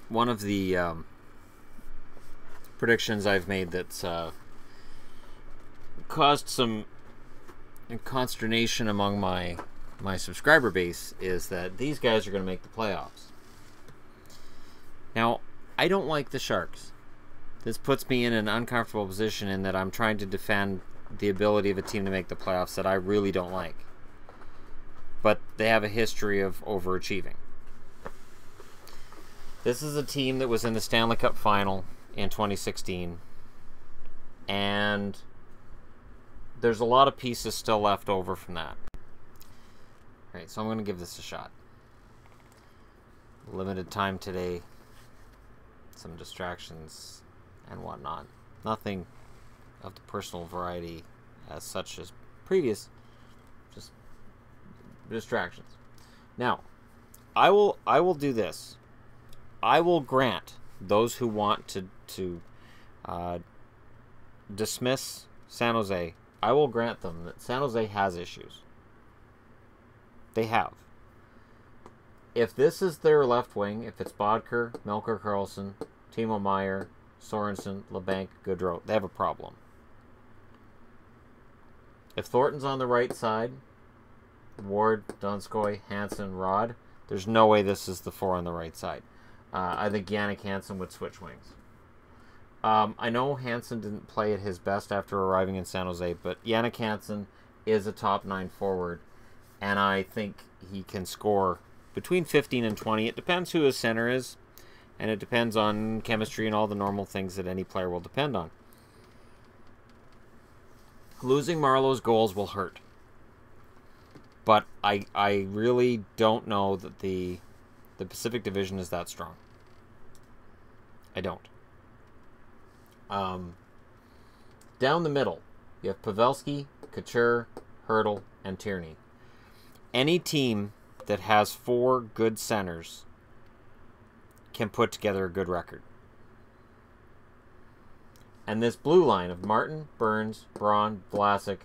one of the predictions I've made that's caused some consternation among my subscriber base is that these guys are going to make the playoffs. Now, I don't like the Sharks. This puts me in an uncomfortable position in that I'm trying to defend the ability of a team to make the playoffs that I really don't like. But they have a history of overachieving. This is a team that was in the Stanley Cup Final in 2016. And there's a lot of pieces still left over from that. Alright, so I'm going to give this a shot. Limited time today. Some distractions and whatnot. Nothing of the personal variety as such as previous. Just distractions. Now, I will do this. I will grant those who want to dismiss San Jose. I will grant them that San Jose has issues. They have. If this is their left wing, if it's Bodker, Melker Karlsson, Timo Meier, Sorensen, LeBanc, Goodrow, they have a problem. If Thornton's on the right side, Ward, Donskoy, Hansen, Rod, there's no way this is the four on the right side. I think Yannick Hansen would switch wings. I know Hansen didn't play at his best after arriving in San Jose, but Yannick Hansen is a top 9 forward, and I think he can score between 15 and 20. It depends who his center is, and it depends on chemistry and all the normal things that any player will depend on. Losing Marleau's goals will hurt. But I really don't know that the Pacific Division is that strong. I don't. Down the middle, you have Pavelski, Couture, Hertl, and Tierney. Any team that has 4 good centers can put together a good record. And this blue line of Martin, Burns, Braun, Vlasic,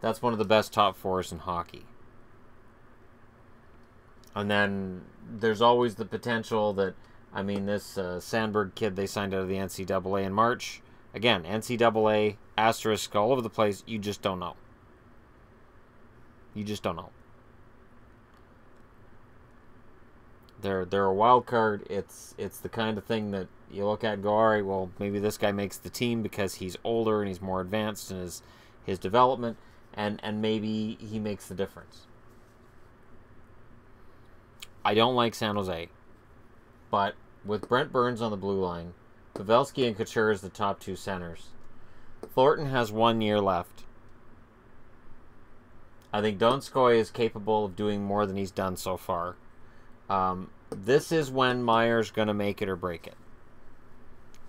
that's one of the best top 4s in hockey. And then there's always the potential that, I mean, this Sandberg kid they signed out of the NCAA in March. Again, NCAA, asterisk all over the place. You just don't know. You just don't know. They're a wild card. It's the kind of thing that you look at and go, all right, well, maybe this guy makes the team because he's older and he's more advanced in his development, and maybe he makes the difference. I don't like San Jose, but with Brent Burns on the blue line, Pavelski and Couture as the top 2 centers, Thornton has 1 year left. I think Donskoy is capable of doing more than he's done so far. This is when Meier's going to make it or break it.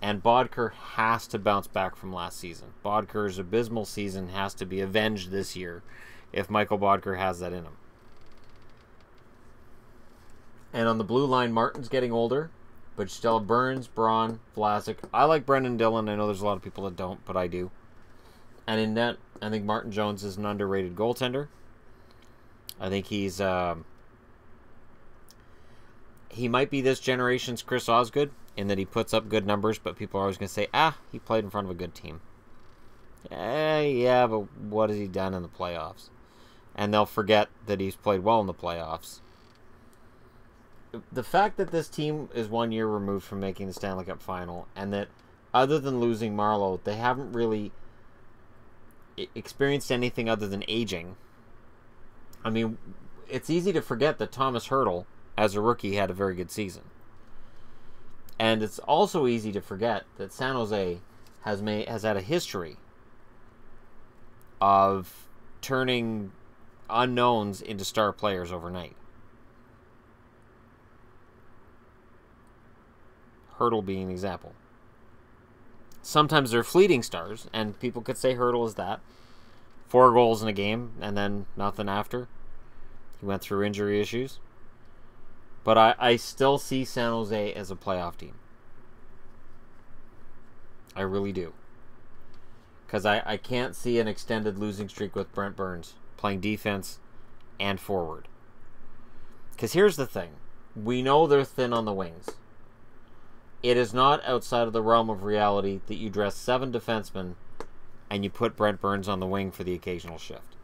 And Bodker has to bounce back from last season. Bodker's abysmal season has to be avenged this year if Michael Bodker has that in him. And on the blue line, Martin's getting older, but you still have Burns, Braun, Vlasic. I like Brendan Dillon. I know there's a lot of people that don't, but I do. And in net, I think Martin Jones is an underrated goaltender. I think he's he might be this generation's Chris Osgood in that he puts up good numbers, but people are always going to say, he played in front of a good team. Yeah, but what has he done in the playoffs? And they'll forget that he's played well in the playoffs. The fact that this team is 1 year removed from making the Stanley Cup Final, and that other than losing Marleau, they haven't really experienced anything other than aging. I mean, it's easy to forget that Thomas Hertl, as a rookie, had a very good season. And it's also easy to forget that San Jose has had a history of turning unknowns into star players overnight. Hertl being an example. Sometimes they're fleeting stars, and people could say Hertl is that. 4 goals in a game, and then nothing after. He went through injury issues. But I still see San Jose as a playoff team. I really do. Because I can't see an extended losing streak with Brent Burns playing defense and forward. Because here's the thing. We know they're thin on the wings. it is not outside of the realm of reality that you dress 7 defensemen and you put Brent Burns on the wing for the occasional shift.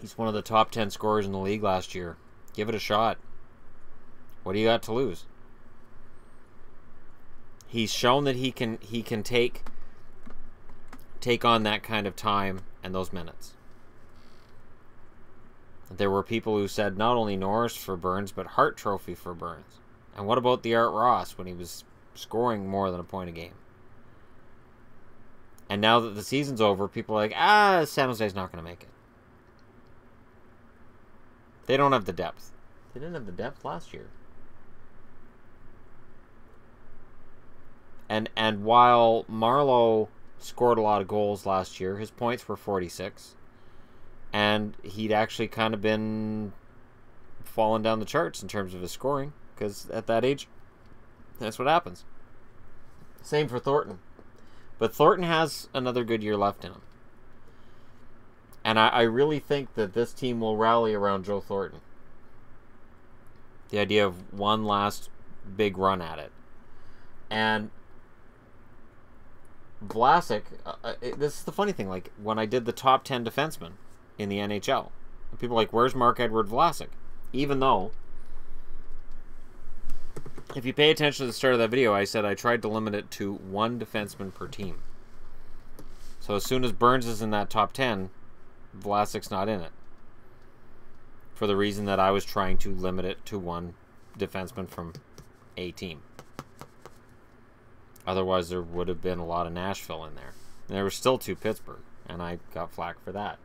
He's one of the top 10 scorers in the league last year. Give it a shot. What do you got to lose? He's shown that he can take on that kind of time and those minutes. There were people who said not only Norris for Burns, but Hart Trophy for Burns. And what about the Art Ross when he was scoring more than a point a game? And now that the season's over, people are like, San Jose's not going to make it. They don't have the depth. They didn't have the depth last year. And while Marleau scored a lot of goals last year, his points were 46. And he'd actually kind of been falling down the charts in terms of his scoring. Because at that age, that's what happens. Same for Thornton. But Thornton has another good year left in him. And I really think that this team will rally around Joe Thornton. The idea of one last big run at it. And Vlasic, this is the funny thing, like when I did the top 10 defensemen in the NHL, people are like, where's Marc-Edouard Vlasic? Even though, if you pay attention to the start of that video, I said I tried to limit it to 1 defenseman per team. So as soon as Burns is in that top 10, Vlasic's not in it. For the reason that I was trying to limit it to 1 defenseman from a team. Otherwise, there would have been a lot of Nashville in there. And there were still 2 Pittsburgh, and I got flack for that.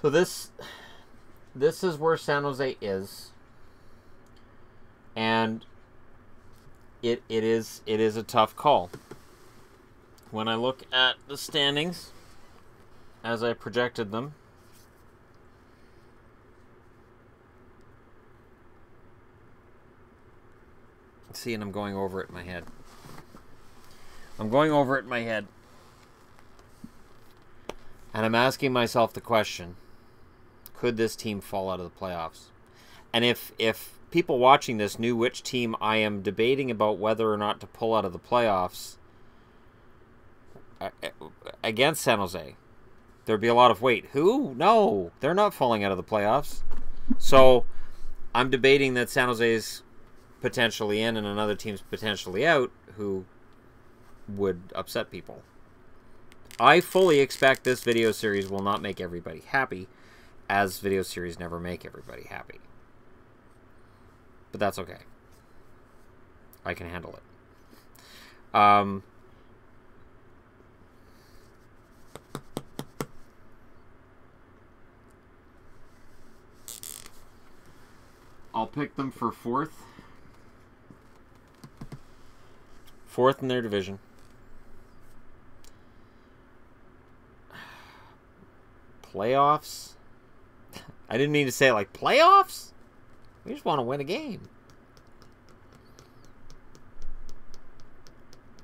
So this is where San Jose is, and it is a tough call. When I look at the standings as I projected them, see, and I'm going over it in my head. And I'm asking myself the question, could this team fall out of the playoffs? And if people watching this knew which team I am debating about whether or not to pull out of the playoffs against San Jose, there'd be a lot of wait. Who? No, they're not falling out of the playoffs. So I'm debating that San Jose's potentially in and another team's potentially out, who would upset people. I fully expect this video series will not make everybody happy, as video series never make everybody happy. But that's okay. I can handle it. I'll pick them for 4th. 4th in their division. Playoffs? I didn't mean to say it like playoffs. We just want to win a game.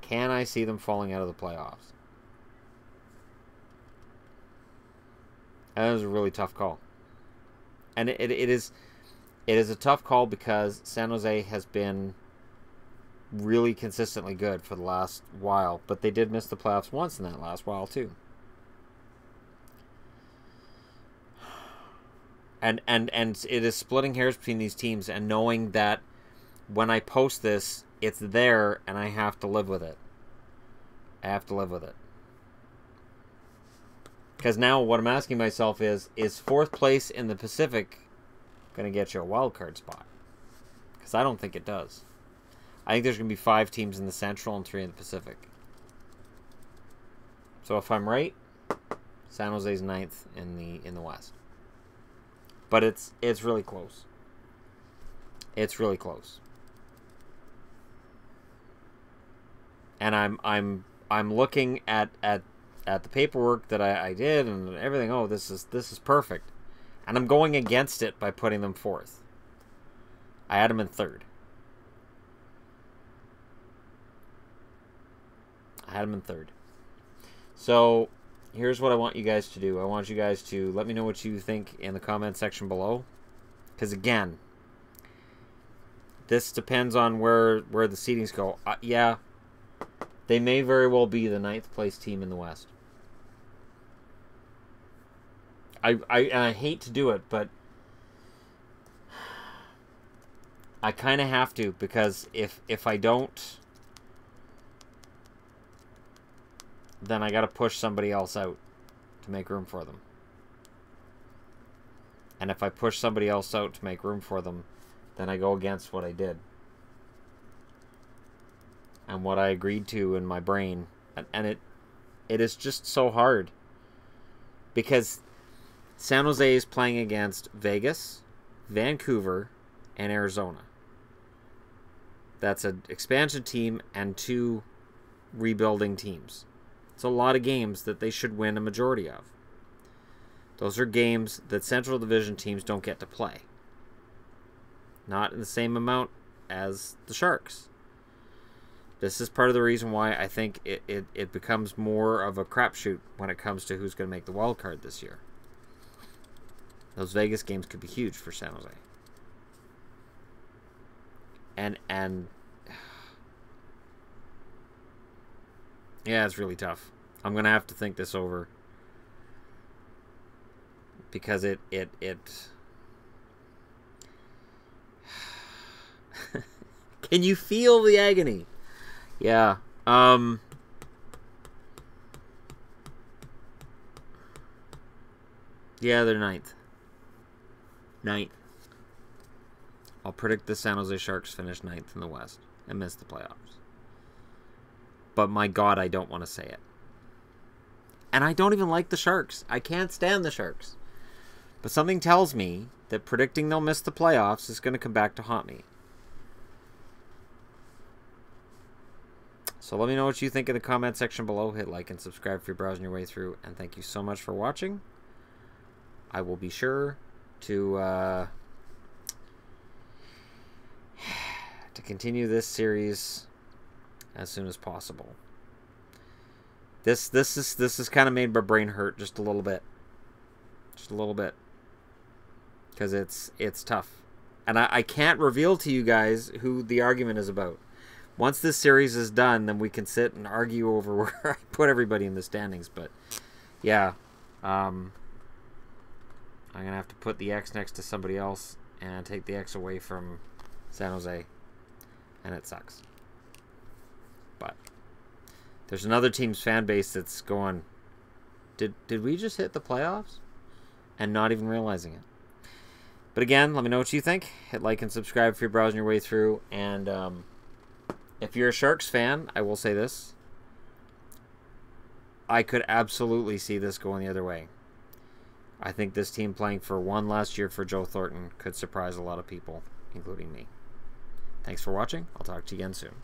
Can I see them falling out of the playoffs? That is a really tough call. And it is a tough call because San Jose has been really consistently good for the last while, but they did miss the playoffs once in that last while too. And it is splitting hairs between these teams, and knowing that when I post this, it's there and I have to live with it. I have to live with it. Because now what I'm asking myself is 4th place in the Pacific going to get you a wild card spot? Because I don't think it does. I think there's going to be 5 teams in the Central and 3 in the Pacific. So if I'm right, San Jose's 9th in the West. But it's really close. It's really close. And I'm looking at the paperwork that I did and everything. Oh, this is perfect. And I'm going against it by putting them 4th. I had them in 3rd. So here's what I want you guys to do. I want you guys to let me know what you think in the comment section below. Because again, this depends on where the seedings go. Yeah, they may very well be the 9th place team in the West. I hate to do it, but I kind of have to, because if I don't, then I got to push somebody else out to make room for them. And if I push somebody else out to make room for them, then I go against what I did. And what I agreed to in my brain. And it is just so hard. Because San Jose is playing against Vegas, Vancouver, and Arizona. That's an expansion team and 2 rebuilding teams. It's a lot of games that they should win a majority of. Those are games that Central Division teams don't get to play. Not in the same amount as the Sharks. This is part of the reason why I think it becomes more of a crapshoot when it comes to who's going to make the wild card this year. Those Vegas games could be huge for San Jose. And yeah, it's really tough. I'm going to have to think this over. Because it Can you feel the agony? Yeah. Yeah, they're 9th. 9th. I'll predict the San Jose Sharks finish 9th in the West and miss the playoffs. But my God, I don't want to say it. And I don't even like the Sharks. I can't stand the Sharks. But something tells me that predicting they'll miss the playoffs is going to come back to haunt me. So let me know what you think in the comment section below. Hit like and subscribe if you're browsing your way through. And thank you so much for watching. I will be sure to continue this series as soon as possible. This has kind of made my brain hurt just a little bit. Just a little bit. Because it's tough. And I can't reveal to you guys who the argument is about. Once this series is done, then we can sit and argue over where I put everybody in the standings. But, yeah. I'm going to have to put the X next to somebody else and take the X away from San Jose. And it sucks. But there's another team's fan base that's going, did we just hit the playoffs? And not even realizing it. But again, let me know what you think. Hit like and subscribe if you're browsing your way through. And if you're a Sharks fan, I will say this. I could absolutely see this going the other way. I think this team playing for one last year for Joe Thornton could surprise a lot of people, including me. Thanks for watching. I'll talk to you again soon.